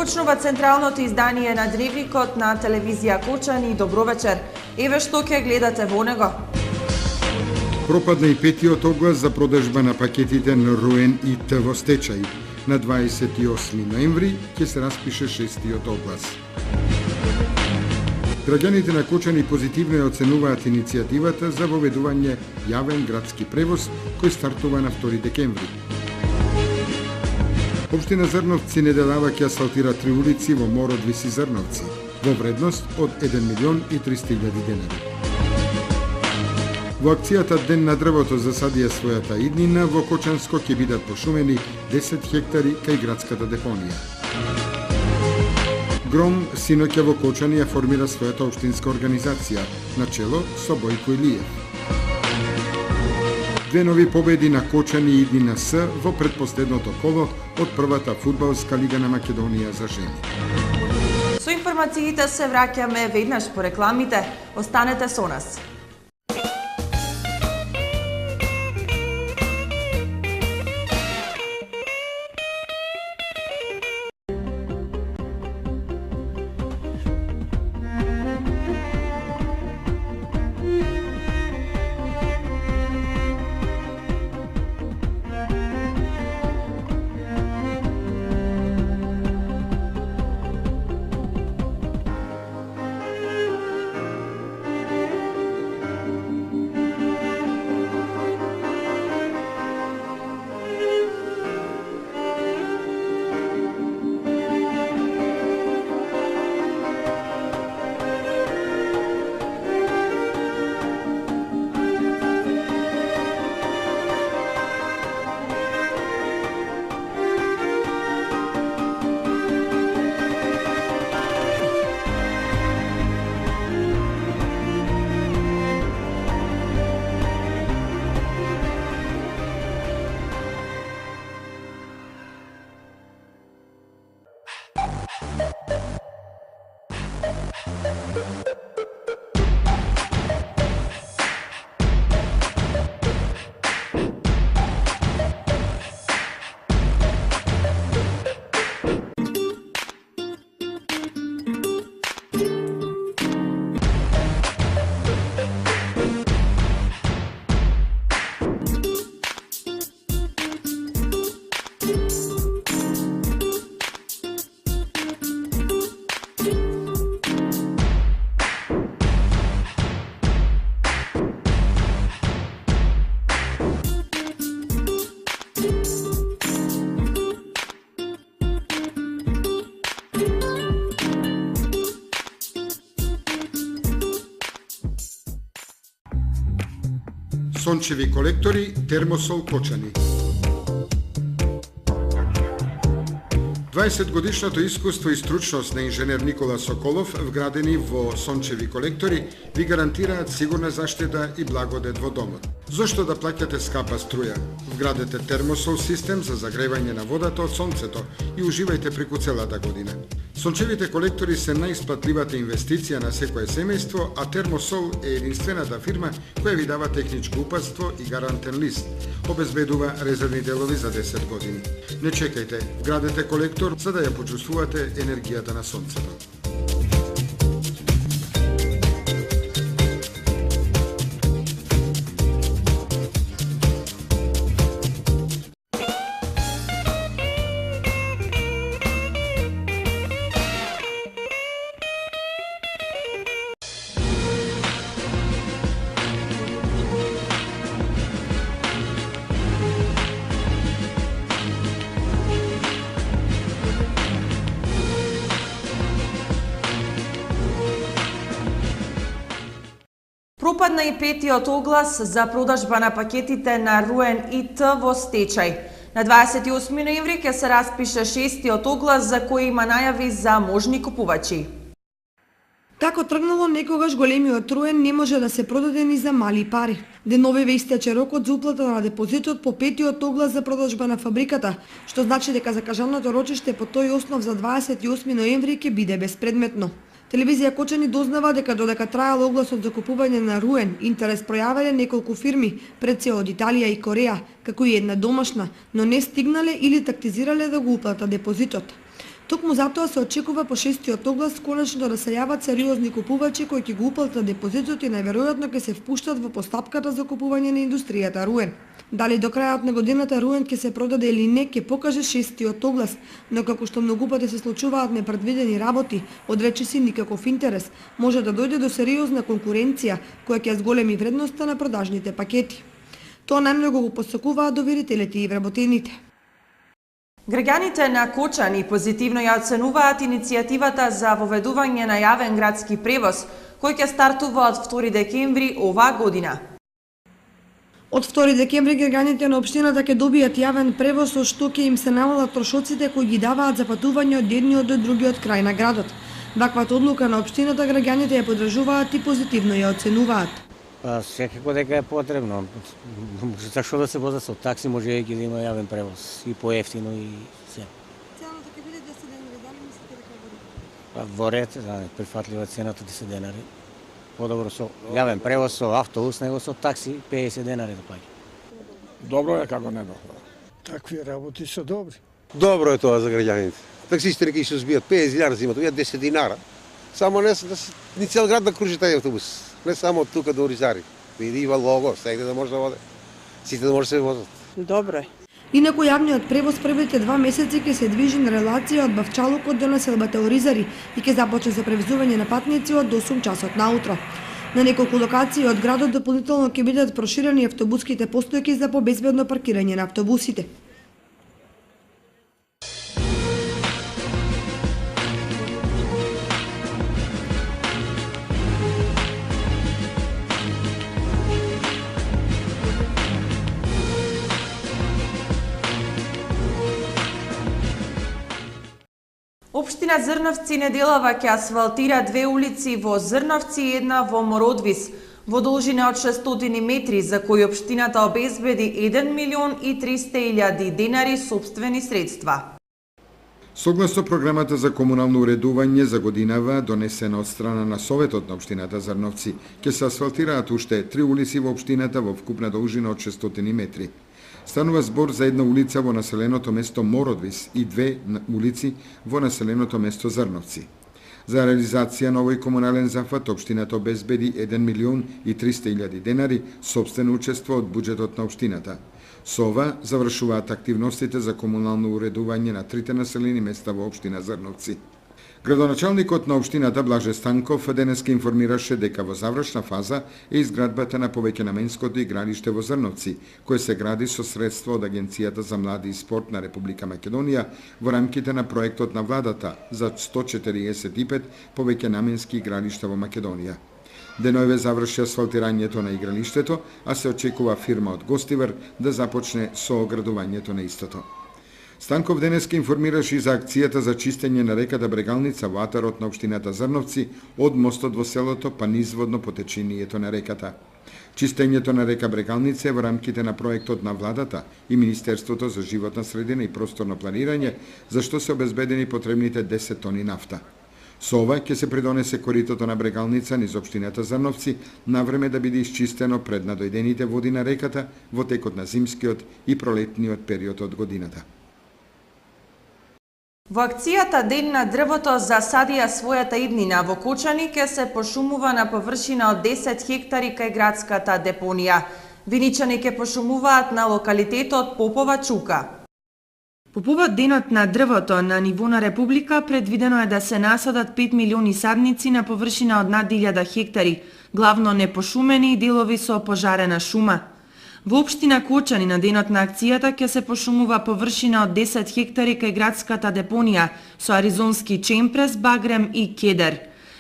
Започнува централното издание на Дневникот на телевизија Кочани. Добро вечер. Еве што ќе гледате во него. Пропадна и петиот оглас за продажба на пакетите на РУЕН и Т во стечај. На 28 ноември ќе се распише шестиот оглас. Граѓаните на Кочани позитивно ја оценуваат иницијативата за воведување јавен градски превоз кој стартува на 2 декември. Општина Зрновци неделава ќе асфалтира 3 улици во Мород Виси Зрновци во вредност од 1.300.000 денари. Во акцијата Ден на дрвото засадија својата иднина, во Кочанско ќе бидат пошумени 10 хектари кај градската депонија. Гром синоќа во Кочани ја формира својата општинска организација, на чело со Бојко Илиев. Две нови победи на Кочани и Иднина С во предпоследното коло од првата фудбалска лига на Македонија за жени. Со информациите се враќаме веднаш по рекламите. Останете со нас. Сончеви колектори, Термосол Кочани. 20-годишното искуство и стручност на инженер Никола Соколов, вградени во сончеви колектори, ви гарантираат сигурна заштита и благодет во домот. Зошто да плаќате скапа струја? Вградете термосол систем за загревање на водата од сонцето и уживајте преку целата година. Сончевите колектори се најисплатливата инвестиција на секое семејство, а Термосол е единствената фирма која ви дава техничко упатство и гарантен лист. Обезбедува резервни делови за 10 години. Не чекајте, вградете колектор за да ја почувствувате енергијата на сонцето. Пропадна и петиот оглас за продажба на пакетите на РУЕН и Т во стечај. На 28 ноември ќе се распише шестиот оглас за кој има најави за можни купувачи. Како тргнало, некогаш големиот РУЕН не може да се продаде ни за мали пари. Деновиве истече рокот за уплата на депозитот по петиот оглас за продажба на фабриката, што значи дека закажаното рочиште по тој основ за 28 ноември ќе биде безпредметно. Телевизија Кочани дознава дека додека траел огласот за купување на РУЕН, интерес пројавиле неколку фирми, пред се од Италија и Кореја, како и една домашна, но не стигнале или тактизирале да го уплатат депозитот. Токму затоа се очекува по 6-тиот оглас конечно да се јават сериозни купувачи кои ќе го уплатат депозитот и најверојатно ќе се впуштат во постапката за купување на индустријата Руен. Дали до крајот на годината Руен ќе се продаде или не, ќе покаже 6-тиот оглас, но како што многу пати се случуваат непредвидени работи, од речиси никаков интерес, може да дојде до сериозна конкуренција која ќе зголеми вредноста на продажните пакети. Тоа најмногу го посакуваат доверителите и вработените. Граѓаните на Кочани позитивно ја оценуваат иницијативата за воведување на јавен градски превоз, кој ќе стартува од 2 декември оваа година. Од 2 декември граѓаните на општината ќе добијат јавен превоз со што ќе им се намалат трошоците кои ги даваат за патување од едниот до другиот крај на градот. Ваквата одлука на општината граѓаните ја поддржуваат и позитивно ја оценуваат. Секако дека е потребно. Зашто да се возат со такси, може и да има јавен превоз и поевтино и се. Цената ќе биде 10 денари, дали мислите дека во ред? Во ред, прифатлива цената 10 денари. Подобро со јавен превоз со автобус него со такси 50 денари да плаќа. Добро е како не добро. Такви работи се добри. Добро е тоа за граѓаните. Таксистите ќе се збијат 50 илјади земат, 10 динара. Само не ни цел град да кружи тај автобус. Не само од тука до Оризари. Види има лого, сите да може да воде. Сите да може да се возат. Добро е. Инаку јавниот превоз првите 2 месеци ќе се движи на релација од Бавчалукот до населбата Оризари и ќе започне за превезување на патници од 8 часот наутро. На неколку локации од градот дополнително ќе бидат проширени автобуските постојки за побезбедно паркирање на автобусите. Општина Зрновци неделава ќе асфалтира 2 улици во Зрновци и една во Мородвис, во должина од 600 метри, за кои општината обезбеди 1.300.000 денари сопствени средства. Согласно програмата за комунално уредување за годинава, донесена од страна на Советот на општината Зрновци, ќе се асфалтираат уште 3 улици во општината во вкупна должина од 600 метри. Станува збор за една улица во населеното место Мородвис и 2 улици во населеното место Зрновци. За реализација на овој комунален зафат, општината обезбеди 1.300.000 денари сопствено учество од буџетот на општината. Со ова завршуваат активностите за комунално уредување на 3 населени места во општина Зрновци. Градоначалникот на општината Блаже Станков денеска информираше дека во завршна фаза е изградбата на повеќенаменското игралиште во Зрновци, кое се гради со средства од Агенцијата за млади и спорт на Република Македонија во рамките на проектот на владата за 145 повеќенаменски игралишта во Македонија. Деноеве заврши асфалтирањето на игралиштето, а се очекува фирма од Гостивар да започне со оградувањето на истото. Станков денеска информираше и за акцијата за чистење на реката Брегалница во атарот на општината Зрновци од мостот во селото па низводно по течението на реката. Чистењето на река Брегалница е во рамките на проектот на владата и Министерството за животна средина и просторно планирање, за што се обезбедени потребните 10 тони нафта. Со ова ќе се придонесе коритото на Брегалница низ општината Зрновци навреме да биде исчистено пред надојдените води на реката во текот на зимскиот и пролетниот период од годината. Во акцијата Ден на дрвото засадија својата иднина во Кочани ќе се пошумува на површина од 10 хектари кај градската депонија. Виничани ќе пошумуваат на локалитетот Попова Чука. По повод Денот на дрвото на ниво на Република предвидено е да се насадат 5 милиони садници на површина од над 1000 хектари, главно непошумени и делови со пожарена шума. Во општина Кочани на денот на акцијата ќе се пошумува површина од 10 хектари кај градската депонија со аризонски чемпрес, багрем и кедер.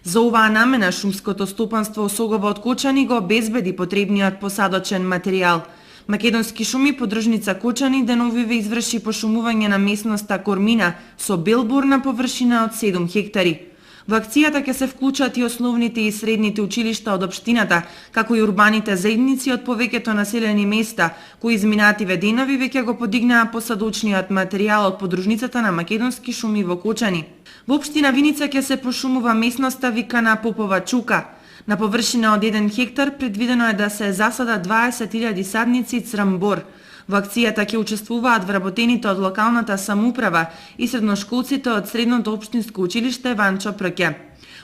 За оваа намена шумското стопанство Осогово од Кочани го обезбеди потребниот посадочен материјал. Македонски шуми подржница Кочани деновиве изврши пошумување на местноста Кормина со белбур на површина од 7 хектари. Во акцијата ќе се вклучат и основните и средните училишта од општината, како и урбаните заедници од повеќето населени места, кои изминативе денови веќе го подигнаа посадочниот материјал од подружницата на македонски шуми во Кочани. Во општина Виница ќе се пошумува местноста викана Попова Чука. На површина од 1 хектар предвидено е да се засадат 20.000 садници црмбор. Во акцијата ќе учествуваат вработените од локалната самоуправа и средношколците од Средното општинско училиште Ванчо Прке.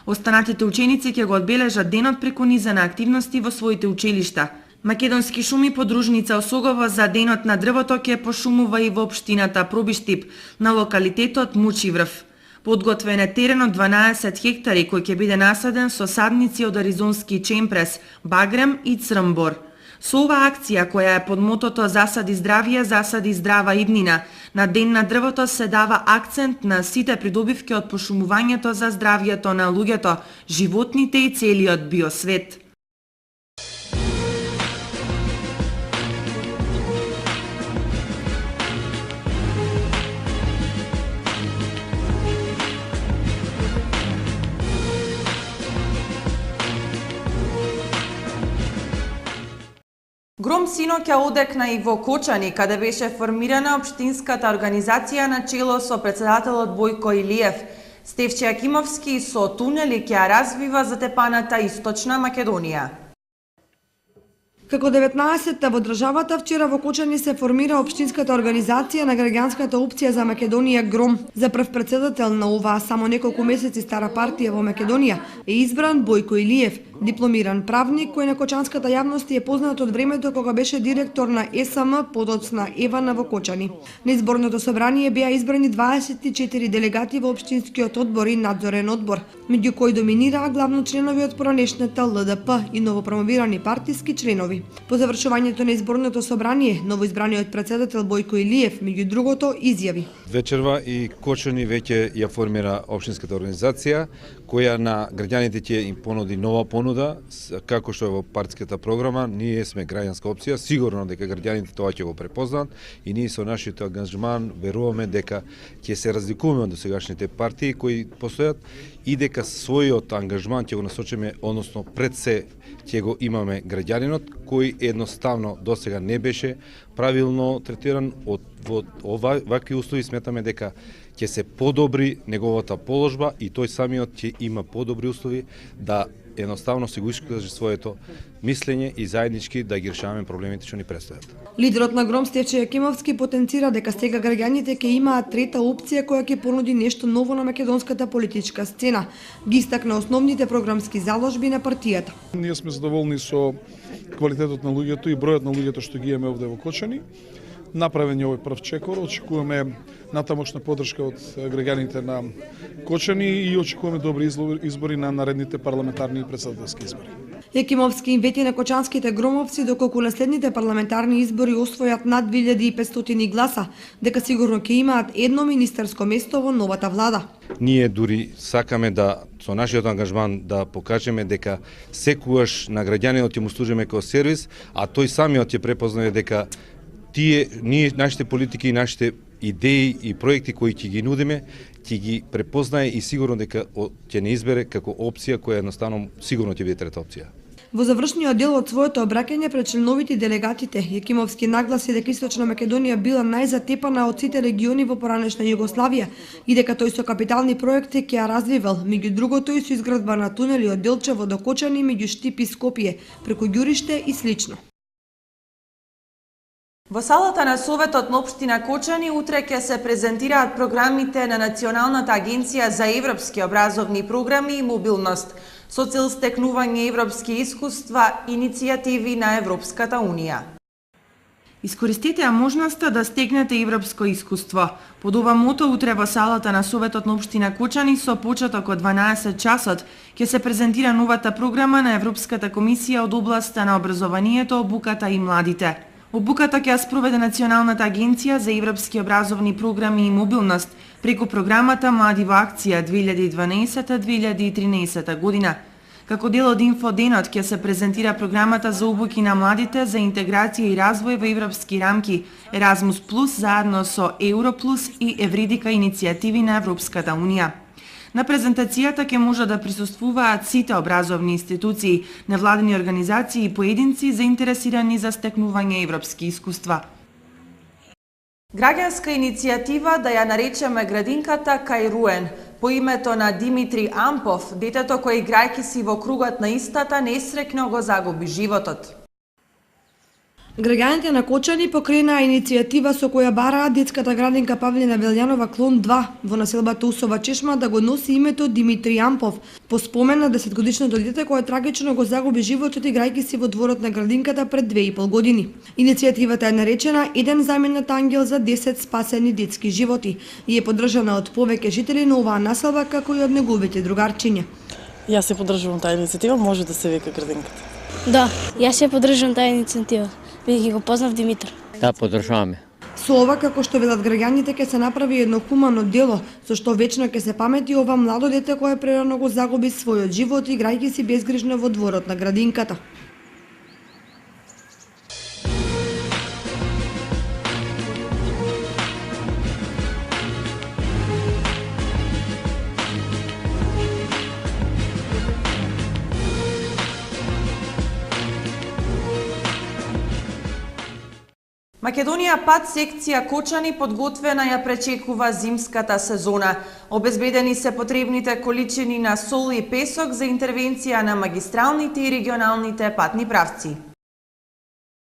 Останатите ученици ќе го одбележат денот преку низа на активности во своите училишта. Македонски шуми подружница Осогово за денот на дрвото ќе пошумува и во општината Пробиштип на локалитетот Мучиврв. Подготвен е терен од 12 хектари кој ќе биде насаден со садници од аризонски чемпрес, багрем и црмбор. Со оваа акција, која е под мотото Засади здравје, засади здрава иднина, на Ден на дрвото се дава акцент на сите придобивки од пошумувањето за здравјето на луѓето, животните и целиот биосвет. Гром синоќа одекна и во Кочани, каде беше формирана општинската организација на чело со председателот Бојко Илиев. Стефче Акимовски со тунели ќе ја развива затепаната Источна Македонија. Како 19-та во државата, вчера во Кочани се формира општинската организација на граѓанската опција за Македонија Гром. За прв председател на оваа само неколку месеци стара партија во Македонија е избран Бојко Илиев, дипломиран правник кој на кочанската јавност е познат од времето кога беше директор на СМ, подоцна Евана во Кочани. На изборното собрание беа избрани 24 делегати во општинскиот одбор и надзорен одбор, меѓу кои доминираа главно членови од поранешната ЛДП и новопромовирани партиски членови. По завршувањето на изборното собрание, новоизбраниот председател Бојко Илиев, меѓу другото, изјави: Вечерва и Кочани веќе ја формира општинската организација, која на граѓаните ќе им понуди нова понуда, како што е во партиската програма. Ние сме граѓанска опција, сигурно дека граѓаните тоа ќе го препознаат и ние со нашиот ангажман веруваме дека ќе се разликуваме од досегашните партии кои постојат и дека својот ангажман ќе го насочиме, односно пред се ќе го имаме граѓанинот кој едноставно досега не беше правилно третиран во вакви услови. Сметаме дека ќе се подобри неговата положба и тој самиот ќе има подобри услови да едноставно се го искаже своето мислење и заеднички да ги решаваме проблемите што ни предстојат. Лидерот на Гром Стефче Акимовски потенцира дека сега граѓаните ќе имаат трета опција која ќе понуди нешто ново на македонската политичка сцена. Ги истакна основните програмски заложби на партијата. Ние сме задоволни со квалитетот на луѓето и бројот на луѓето што ги имаме овде во Кочани. Направен е овој прв чекор, очекуваме натамошна поддршка од граѓаните на Кочани и очекуваме добри избори на наредните парламентарни и претседателски избори. Екимовски им вети на кочанските громовци доколку наследните парламентарни избори освојат над 2500 гласа, дека сигурно ќе имаат едно министерско место во новата влада. Ние дури сакаме да со нашиот ангажман да покажеме дека секогаш на граѓанинот ќе му служиме како сервис, а тој самиот ќе препознае дека нашите политики и нашите идеи и проекти кои ќе ги нудиме, ќе ги препознае и сигурно дека ќе не избере како опција која едноставно сигурно ќе биде трета опција. Во завршниот дел од своето обраќање пред членовите и делегатите, Екимовски нагласи дека Источна Македонија била најзатепана од сите региони во поранешна Југославија и дека тој со капитални проекти ќе ја развивал, меѓу другото и со изградба на тунели од Делчево до Кочани меѓу Штип и Скопје, преку Ѓуриште и слично. Во салата на Советот на општина Кочани утре ќе се презентираат програмите на Националната агенција за европски образовни програми и мобилност со цел стекнување европски искуства, иницијативи на Европската Унија. Искористете ја можноста да стекнете европско искуство. Под ова мото утре во салата на Советот на општина Кочани со почеток од 12 часот ќе се презентира новата програма на Европската комисија од областа на образованието, обуката и младите. Обуката ќе ја спроведе Националната агенција за европски образовни програми и мобилност преку програмата Млади во акција 2012-2013 година. Како дел од инфоденот ќе се презентира програмата за обуки на младите за интеграција и развој во европски рамки Erasmus Plus заедно со Europlus и Евридика иницијативи на Европската Унија. На презентацијата ќе може да присуствуваат сите образовни институции, невладени организации и поединци заинтересирани за стекнување европски искуства. Граѓанска иницијатива да ја наречеме градинката кај Руен, по името на Димитри Ампов, детето кој играјќи си во кругот на истата несреќно го загуби животот. Граѓаните на Кочани покренаа иницијатива со која бараат детската градинка Павлина Велјанова клон 2 во населбата Усова Чешма да го носи името Димитри Јампов, по спомен на 10-годишното дете кое трагично го загуби животот играјќи си во дворот на градинката пред 2,5 години. Иницијативата е наречена "Еден заменет ангел за 10 спасени детски животи" и е поддржана од повеќе жители на оваа населба како и од неговите другарчиња. Јас се поддржувам таа иницијатива, може да се вика градинката. Да, јас се поддржувам таа иницијатива, бидејќи го познав Димитар. Да, поддржуваме. Со ова, како што велат граѓаните, ќе се направи едно хумано дело, со што вечно ќе се памети ова младо дете кое прерано го загуби својот живот играјќи си безгрижно во дворот на градинката. Македонија пат секција Кочани подготвена ја пречекува зимската сезона. Обезбедени се потребните количини на сол и песок за интервенција на магистралните и регионалните патни правци.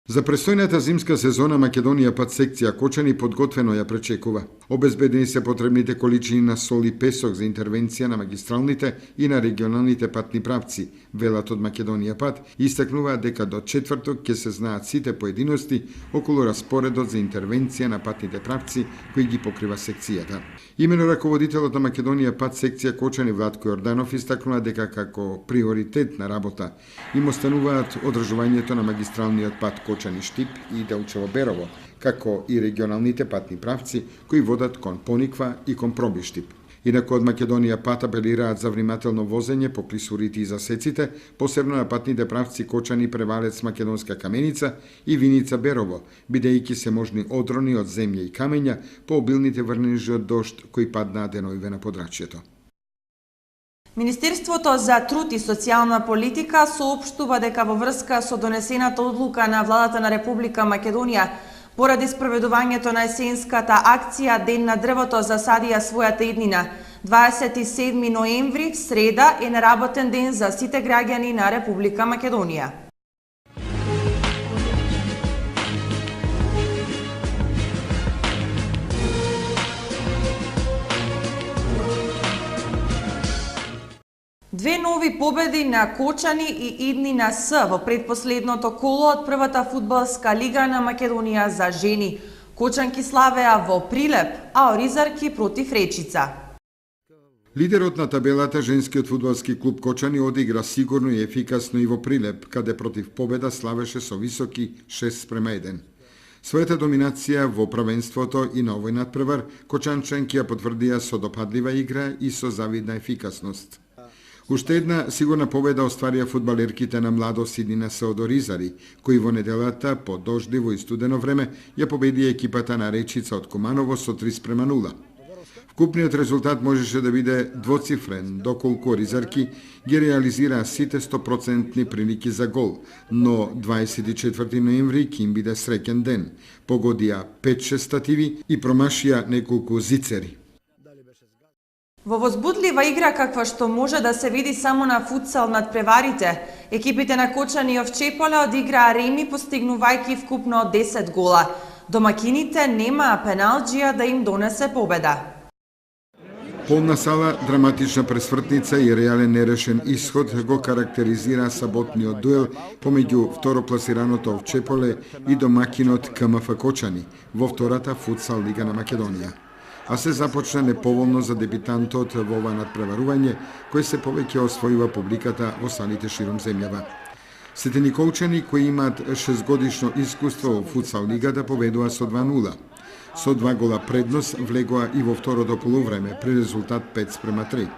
За престојната зимска сезона Македонија пат секција Кочани подготвено ја пречекува. Обезбедени се потребните количини на сол и песок за интервенција на магистралните и на регионалните патни правци, велат од Македонија пат, истакнуваат дека до четврток ќе се знаат сите поединости околу распоредот за интервенција на патните правци кои ги покрива секцијата. Имено раководителот на Македонија пат секција Кочани Владко Јорданов истакнува дека како приоритет на работа им остануваат одржувањето на магистралниот пат Кочани Штип и Делчево Берово, како и регионалните патни правци кои водат кон Пониква и кон Пробиштип. Инаку од Македонија пат апелираат за внимателно возење по клисурите и засеците, посебно на патните правци Кочани Превалец Македонска Каменица и Виница Берово, бидејќи се можни одрони од земја и камења по обилните врнежи од дожд кои паднаа деновиве на подрачјето. Министерството за труд и социјална политика соопштува дека во врска со донесената одлука на владата на Република Македонија поради спроведувањето на есенската акција Ден на дрвото засадија својата иднина, 27 ноември, в среда, е неработен ден за сите граѓани на Република Македонија. Две нови победи на Кочани и Иднина С во предпоследното коло од првата фудбалска лига на Македонија за жени. Кочанки славеа во Прилеп, а Оризарки против Речица. Лидерот на табелата женскиот фудбалски клуб Кочани одигра сигурно и ефикасно и во Прилеп, каде против победа славеше со високи 6:1. Својата доминација во правенството и на овој надпревар, кочанчанки ја потврдија со допадлива игра и со завидна ефикасност. Уште една сигурна победа остварија фудбалерките на младост Иднина С од Оризари, кои во неделата по дождливо и студено време ја победија екипата на Речица од Куманово со 3:0. Вкупниот резултат можеше да биде двоцифрен, доколку Оризарки ги реализираа сите 100% прилики за гол, но 24 ноември ќе им биде среќен ден. Погодија 5-6 стативи и промашија неколку зицери. Во возбудлива игра каква што може да се види само на футсал над преварите, екипите на Кочани и Овчеполе одиграа реми постигнувајќи вкупно 10 гола. Домакините немаа пеналџија да им донесе победа. Полна сала, драматична пресвртница и реален нерешен исход го карактеризира саботниот дуел помеѓу второпласираното Овчеполе и домакинот КМФ Кочани во втората футсал лига на Македонија. А се започна неповолно за дебитантот во ова надпреварување, кој се повеќе освојува публиката во салите широм земјава. Сите николчани кои имаат 6-годишно искуство во футсал лигата победува со 2:0. Со 2 гола предност влегоа и во второто полувреме при резултат 5:3.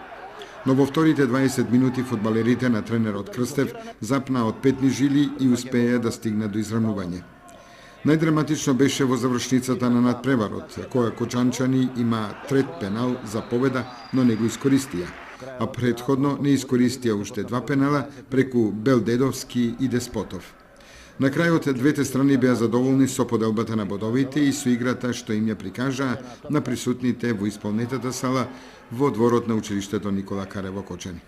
Но во вторите 20 минути фудбалерите на тренерот Крстев запнаа од петни жили и успеа да стигнат до изравнување. Најдраматично беше во завршницата на надпреварот, која кочанчани има трет пенал за победа, но не го искористија, а претходно не искористија уште 2 пенала преку Белдедовски и Деспотов. На крајот двете страни беа задоволни со поделбата на бодовите и со играта што им ја прикажаа на присутните во исполнетата сала во дворот на училиштето Никола Карево Кочани.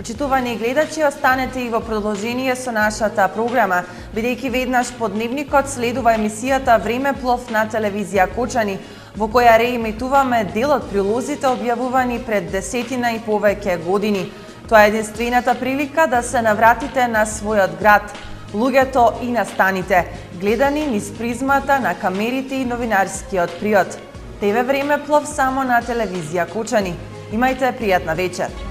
Почитувани гледачи, останете и во продолжение со нашата програма, бидејќи веднаш по дневникот следува емисијата Времеплов на телевизија Кочани, во која реемитуваме дел од прилозите објавувани пред 10 и повеќе години. Тоа е единствената прилика да се навратите на својот град, луѓето и настаните, гледани низ призмата на камерите и новинарскиот приот. ТВ Времеплов само на телевизија Кочани. Имајте пријатна вечер.